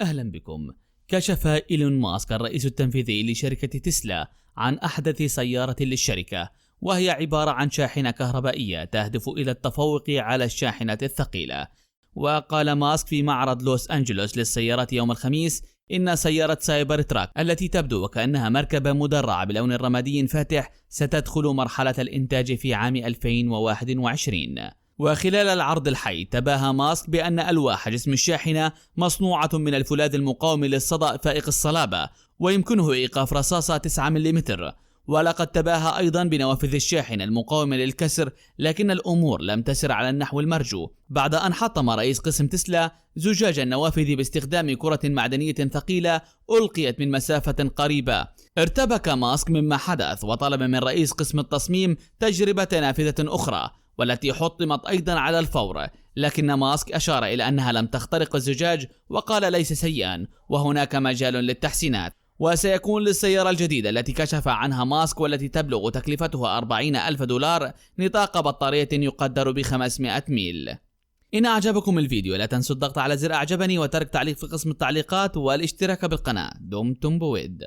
أهلا بكم. كشف إيلون ماسك الرئيس التنفيذي لشركة تسلا عن أحدث سيارة للشركة، وهي عبارة عن شاحنة كهربائية تهدف إلى التفوق على الشاحنات الثقيلة. وقال ماسك في معرض لوس أنجلوس للسيارات يوم الخميس إن سيارة سايبر تراك التي تبدو وكأنها مركبة مدرعة بلون رمادي فاتح ستدخل مرحلة الإنتاج في عام 2021. وخلال العرض الحي تباهى ماسك بأن ألواح جسم الشاحنة مصنوعة من الفولاذ المقاوم للصدأ فائق الصلابة، ويمكنه إيقاف رصاصة 9 ملم. ولقد تباهى أيضا بنوافذ الشاحنة المقاومة للكسر، لكن الأمور لم تسر على النحو المرجو بعد أن حطم رئيس قسم تسلا زجاج النوافذ باستخدام كرة معدنية ثقيلة ألقيت من مسافة قريبة. ارتبك ماسك مما حدث وطلب من رئيس قسم التصميم تجربة نافذة أخرى، والتي حطمت أيضا على الفور، لكن ماسك أشار إلى أنها لم تخترق الزجاج وقال ليس سيئا وهناك مجال للتحسينات. وسيكون للسيارة الجديدة التي كشف عنها ماسك والتي تبلغ تكلفتها 40,000 دولار نطاق بطارية يقدر ب500 ميل. إن أعجبكم الفيديو لا تنسوا الضغط على زر أعجبني وترك تعليق في قسم التعليقات والاشتراك بالقناة. دمتم بود.